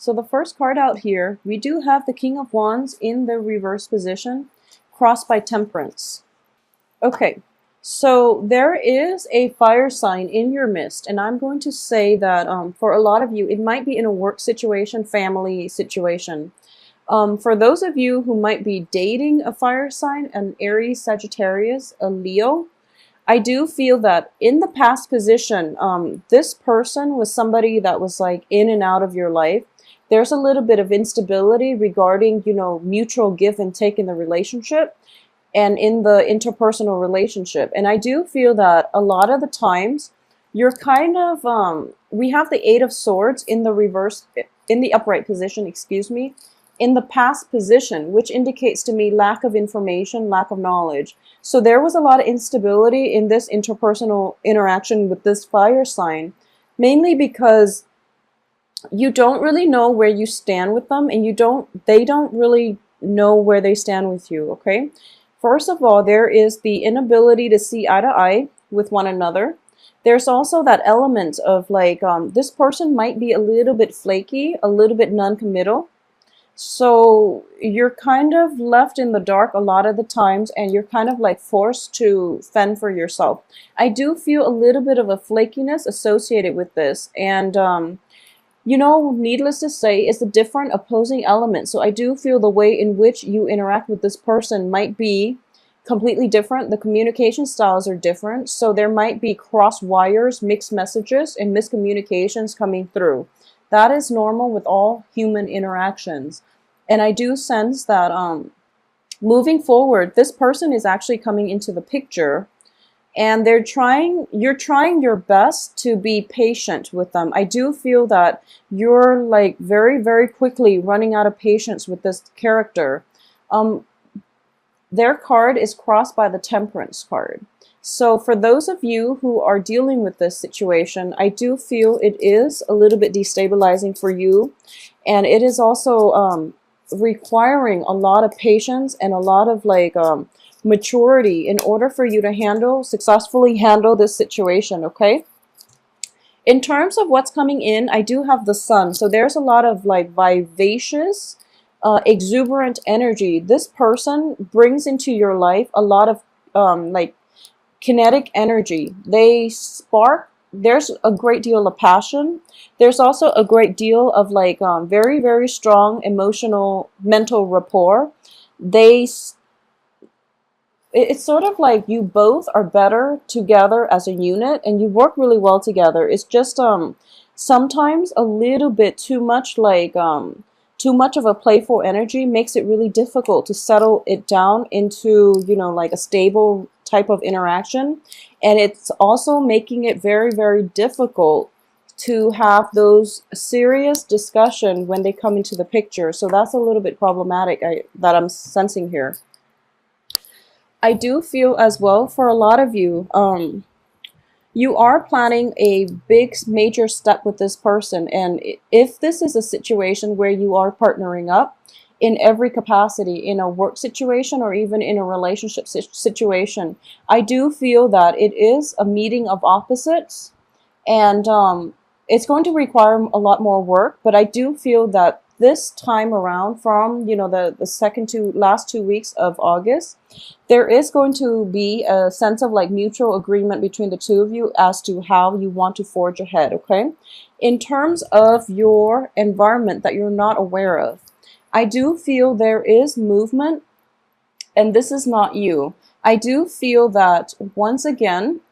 So the first card out here, we do have the King of Wands in the reverse position, crossed by Temperance. Okay, so there is a fire sign in your midst, and I'm going to say that for a lot of you, it might be in a work situation, family situation. For those of you who might be dating a fire sign, an Aries, Sagittarius, a Leo, I do feel that in the past position, this person was somebody that was like in and out of your life. There's a little bit of instability regarding, mutual give and take in the relationship and in the interpersonal relationship. And I do feel that a lot of the times you're kind of, we have the Eight of Swords in the reverse, in the upright position, excuse me, in the past position, which indicates to me lack of information, lack of knowledge. So there was a lot of instability in this interpersonal interaction with this fire sign, mainly because you don't really know where you stand with them, and they don't really know where they stand with you, okay? First of all, there is the inability to see eye to eye with one another. There's also that element of like, this person might be a little bit flaky, a little bit non-committal. So you're kind of left in the dark a lot of the times, and you're kind of like forced to fend for yourself. I do feel a little bit of a flakiness associated with this, and needless to say, it's a different opposing element. So I do feel the way in which you interact with this person might be completely different. The communication styles are different. So there might be cross wires, mixed messages, and miscommunications coming through. That is normal with all human interactions. And I do sense that moving forward, this person is actually coming into the picture, and you're trying your best to be patient with them. I do feel that you're like very, very quickly running out of patience with this character. Their card is crossed by the Temperance card. So for those of you who are dealing with this situation, I do feel it is a little bit destabilizing for you. And it is also requiring a lot of patience and a lot of like maturity in order for you to successfully handle this situation, okay? In terms of what's coming in, I do have the Sun. So there's a lot of like vivacious, exuberant energy. This person brings into your life a lot of like kinetic energy. They spark. There's a great deal of passion. There's also a great deal of like very, very strong emotional, mental rapport. It's sort of like you both are better together as a unit, and you work really well together. It's just sometimes a little bit too much like too much of a playful energy makes it really difficult to settle it down into, like a stable type of interaction. And it's also making it very, very difficult to have those serious discussion when they come into the picture. So that's a little bit problematic that I'm sensing here. I do feel as well for a lot of you, you are planning a big major step with this person. And if this is a situation where you are partnering up in every capacity, in a work situation or even in a relationship situation, I do feel that it is a meeting of opposites, and it's going to require a lot more work. But I do feel that this time around, from the second to last 2 weeks of August, there is going to be a sense of like mutual agreement between the two of you as to how you want to forge ahead, okay? In terms of your environment that you're not aware of, I do feel there is movement, and this is not you. I do feel that once again,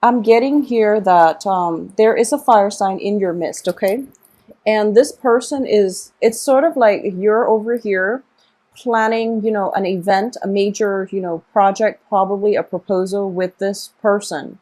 I'm getting here that there is a fire sign in your midst, okay? And this person it's sort of like you're over here planning, an event, a major, project, probably a proposal with this person.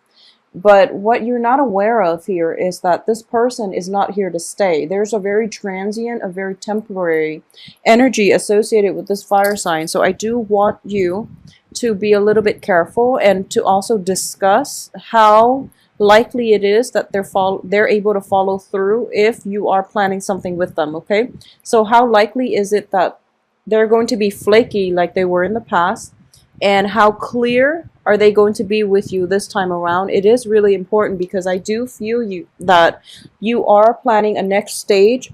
But what you're not aware of here is that this person is not here to stay. There's a very transient, a very temporary energy associated with this fire sign. So I do want you to be a little bit careful, and to also discuss how likely it is that they're able to follow through if you are planning something with them, okay? So how likely is it that they're going to be flaky like they were in the past? and how clear are they going to be with you this time around. It is really important because I do feel you that you are planning a next stage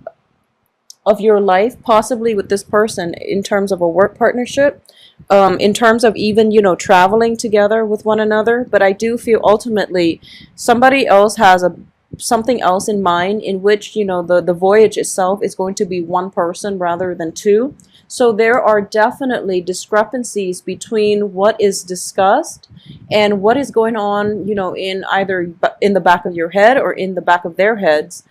of your life, possibly with this person, in terms of a work partnership, in terms of even, traveling together with one another. But I do feel ultimately somebody else has a something else in mind, in which, the voyage itself is going to be one person rather than two. So there are definitely discrepancies between what is discussed and what is going on, in either in the back of your head or in the back of their heads,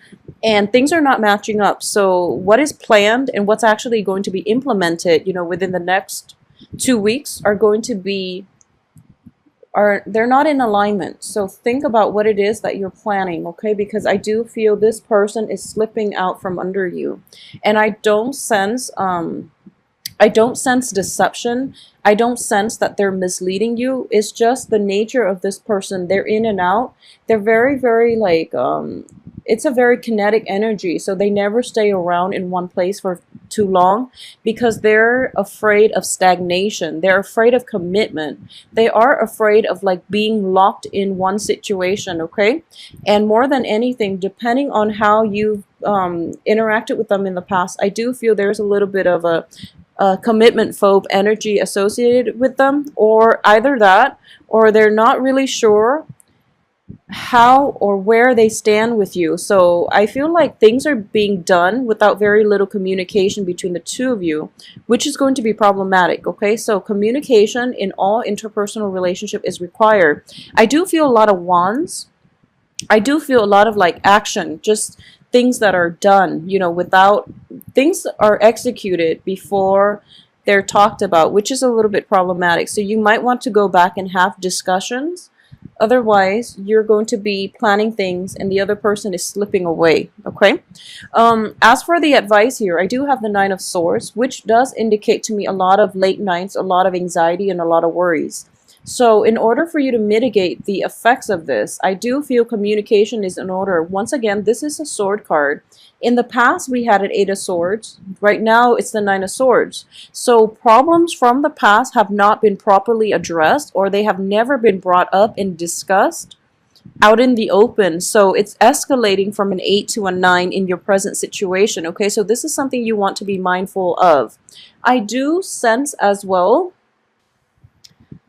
and things are not matching up. So what is planned and what's actually going to be implemented, within the next 2 weeks are going to be are they're not in alignment. So think about what it is that you're planning, okay? Because I do feel this person is slipping out from under you. And I don't sense deception. I don't sense that they're misleading you. It's just the nature of this person. They're in and out. They're very, very like, it's a very kinetic energy. So they never stay around in one place for too long because they're afraid of stagnation. They're afraid of commitment. They are afraid of like being locked in one situation, okay? And more than anything, depending on how you've interacted with them in the past, I do feel there's a little bit of a commitment phobe energy associated with them, or either that, or they're not really sure how or where they stand with you. So I feel like things are being done without very little communication between the two of you, which is going to be problematic, okay? So communication in all interpersonal relationship is required. I do feel a lot of wands. I do feel a lot of like action, just things that are done, without things are executed before they're talked about, which is a little bit problematic. So you might want to go back and have discussions. Otherwise, you're going to be planning things and the other person is slipping away, okay? As for the advice here, I do have the Nine of Swords, which does indicate to me a lot of late nights, a lot of anxiety, and a lot of worries. So in order for you to mitigate the effects of this, I do feel communication is in order. Once again, this is a sword card. In the past, we had an Eight of Swords. Right now, it's the Nine of Swords. So problems from the past have not been properly addressed, or they have never been brought up and discussed out in the open. So it's escalating from an 8 to a 9 in your present situation. Okay, so this is something you want to be mindful of. I do sense as well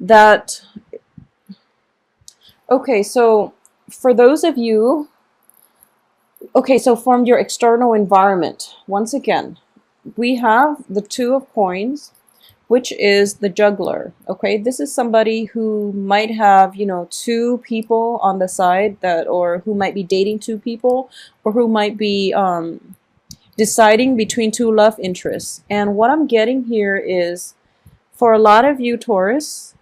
that, okay, so for those of you, okay, so from your external environment, once again, we have the Two of Coins, which is the juggler, okay? This is somebody who might have, two people on the side that, or who might be dating two people, or who might be deciding between two love interests. And what I'm getting here is, for a lot of you, Taurus,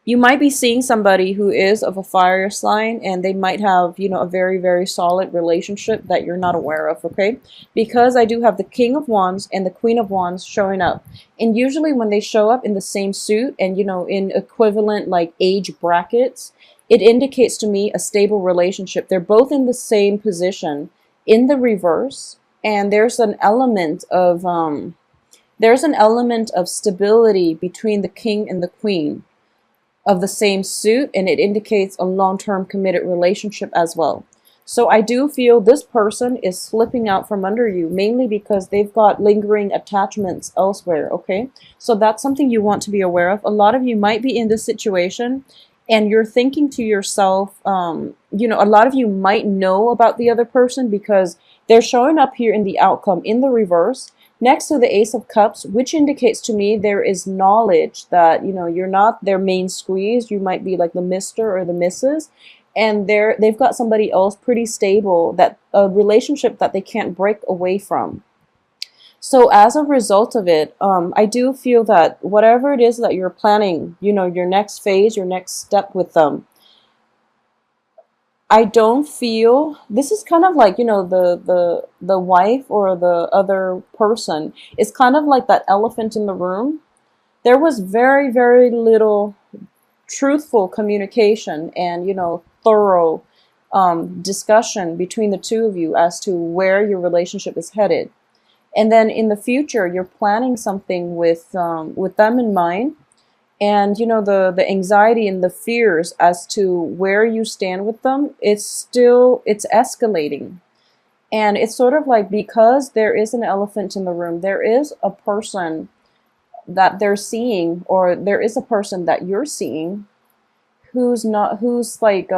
you might be seeing somebody who is of a fire sign, and they might have, a very, very solid relationship that you're not aware of, okay? Because I do have the King of Wands and the Queen of Wands showing up. And usually when they show up in the same suit and, in equivalent like age brackets, it indicates to me a stable relationship. They're both in the same position in the reverse, and there's an element of stability between the King and the Queen of the same suit, and it indicates a long-term committed relationship as well. So I do feel this person is slipping out from under you, mainly because they've got lingering attachments elsewhere, okay? So that's something you want to be aware of. A lot of you might be in this situation and you're thinking to yourself, a lot of you might know about the other person because they're showing up here in the outcome in the reverse, next to the Ace of Cups, which indicates to me there is knowledge that, you're not their main squeeze. You might be like the Mr. or the Mrs. And they've got somebody else pretty stable, that a relationship that they can't break away from. So as a result of it, I do feel that whatever it is that you're planning, your next phase, your next step with them, I don't feel, this is kind of like, the wife or the other person is kind of like that elephant in the room. There was very, very little truthful communication and, thorough discussion between the two of you as to where your relationship is headed. And then in the future, you're planning something with them in mind. And the anxiety and the fears as to where you stand with them, it's escalating. And it's sort of like, because there is an elephant in the room, there is a person that they're seeing, or there is a person that you're seeing who's not who's like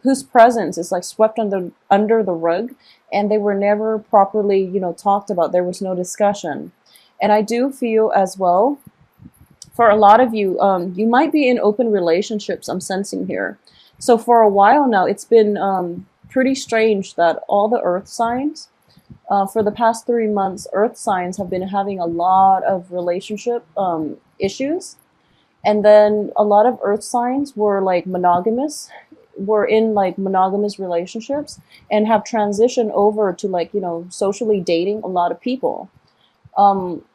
whose presence is like swept under the rug, and they were never properly talked about. There was no discussion. And I do feel as well, for a lot of you, you might be in open relationships, I'm sensing here. So for a while now, it's been pretty strange that all the earth signs, for the past 3 months, earth signs have been having a lot of relationship issues. And then a lot of earth signs were like monogamous, were in like monogamous relationships, and have transitioned over to like socially dating a lot of people.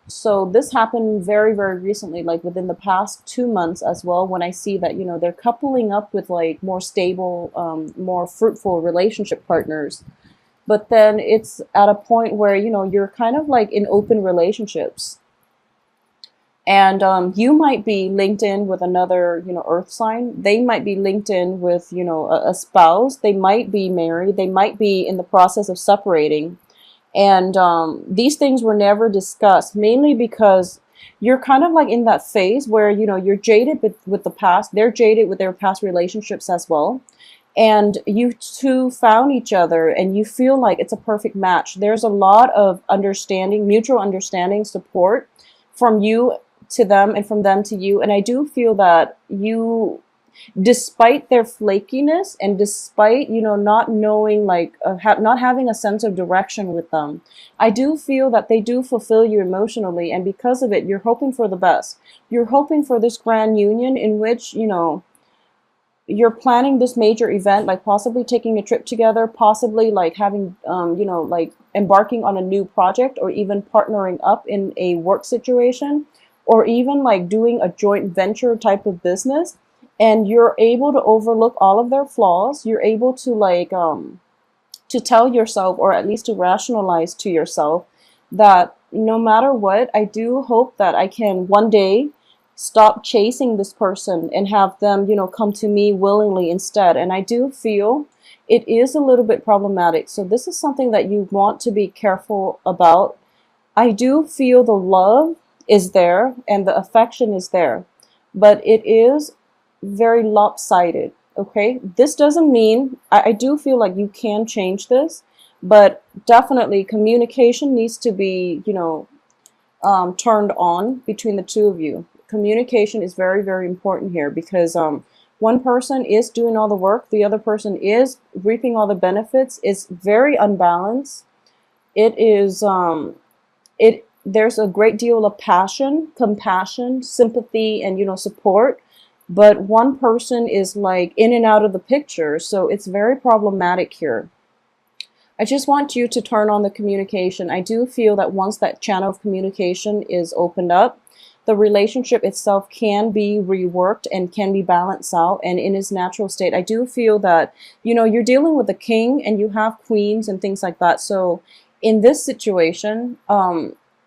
So this happened very, very recently, like within the past 2 months as well, when I see that, they're coupling up with like more stable, more fruitful relationship partners. But then it's at a point where, you're kind of like in open relationships. And you might be linked in with another, earth sign. They might be linked in with, a spouse. They might be married. They might be in the process of separating. And these things were never discussed, mainly because you're kind of like in that phase where, you're jaded with the past. They're jaded with their past relationships as well. And you two found each other and you feel like it's a perfect match. There's a lot of understanding, mutual understanding, support from you to them and from them to you. And I do feel that you, despite their flakiness and despite not knowing like not having a sense of direction with them, I do feel that they do fulfill you emotionally, and because of it, you're hoping for the best. You're hoping for this grand union in which you're planning this major event, like possibly taking a trip together, possibly like having like embarking on a new project, or even partnering up in a work situation, or even like doing a joint venture type of business. And you're able to overlook all of their flaws. You're able to like to tell yourself, or at least to rationalize to yourself, that no matter what, I do hope that I can one day stop chasing this person and have them come to me willingly instead. And I do feel it is a little bit problematic, so this is something that you want to be careful about. I do feel the love is there and the affection is there, but it is very lopsided. Okay, this doesn't mean, I do feel like you can change this, but definitely communication needs to be turned on between the two of you. Communication is very, very important here, because one person is doing all the work, the other person is reaping all the benefits. It's very unbalanced. It is there's a great deal of passion, compassion, sympathy, and support, but one person is like in and out of the picture, so it's very problematic here. I just want you to turn on the communication. I do feel that once that channel of communication is opened up, the relationship itself can be reworked and can be balanced out and in its natural state. I do feel that, you're dealing with a king and you have queens and things like that. So in this situation,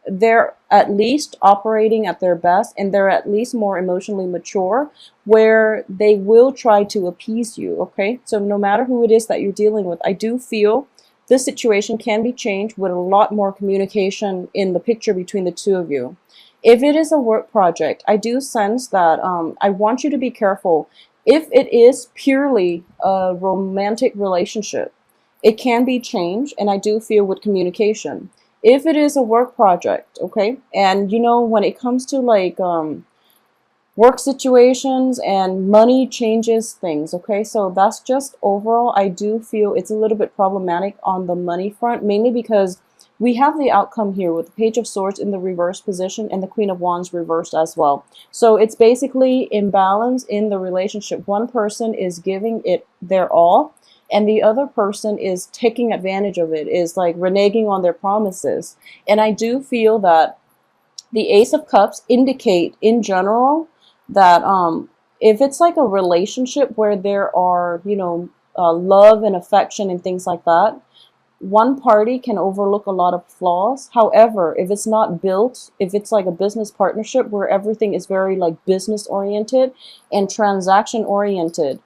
they're at least operating at their best, and they're at least more emotionally mature, where they will try to appease you. Okay, so no matter who it is that you're dealing with, I do feel this situation can be changed with a lot more communication in the picture between the two of you. If it is a work project, I do sense that I want you to be careful. If it is purely a romantic relationship, it can be changed, and I do feel with communication. If it is a work project, okay, and when it comes to like work situations and money changes things, okay, so that's just overall, I do feel it's a little bit problematic on the money front, mainly because we have the outcome here with the Page of Swords in the reverse position and the Queen of Wands reversed as well. So it's basically imbalance in the relationship. One person is giving it their all, and the other person is taking advantage of it, is like reneging on their promises. And I do feel that the Ace of Cups indicate in general that if it's like a relationship where there are love and affection and things like that, one party can overlook a lot of flaws. However, if it's not built, if it's like a business partnership where everything is very like business oriented and transaction oriented,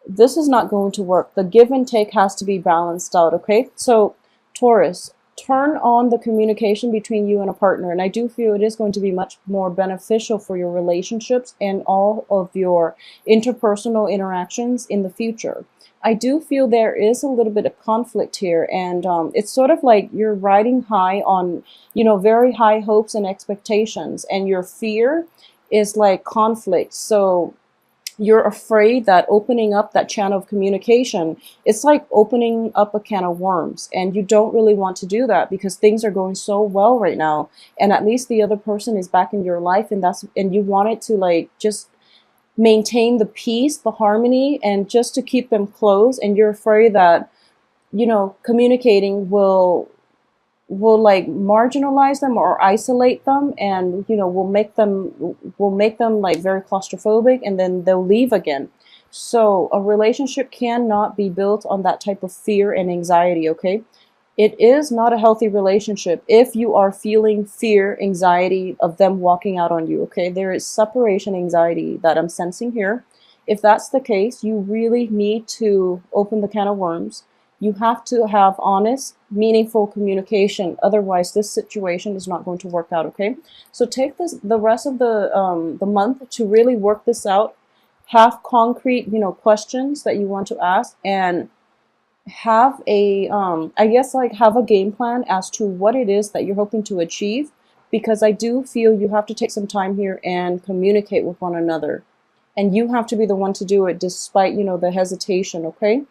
this is not going to work. The give and take has to be balanced out, okay? So, Taurus, turn on the communication between you and a partner. And I do feel it is going to be much more beneficial for your relationships and all of your interpersonal interactions in the future. I do feel there is a little bit of conflict here, and it's sort of like you're riding high on, very high hopes and expectations, and your fear is like conflict. So, you're afraid that opening up that channel of communication, it's like opening up a can of worms, and you don't really want to do that because things are going so well right now, and at least the other person is back in your life, and you want it to like just maintain the peace, the harmony, and just to keep them close, and you're afraid that communicating will like marginalize them or isolate them, and will make them like very claustrophobic, and then they'll leave again. So a relationship cannot be built on that type of fear and anxiety, okay? It is not a healthy relationship if you are feeling fear, anxiety of them walking out on you, okay? There is separation anxiety that I'm sensing here. If that's the case, you really need to open the can of worms. You have to have honest, meaningful communication. Otherwise, this situation is not going to work out, okay? So take the rest of the month to really work this out. Have concrete, questions that you want to ask, and have a I guess like have a game plan as to what it is that you're hoping to achieve, because I do feel you have to take some time here and communicate with one another, and you have to be the one to do it despite the hesitation, okay?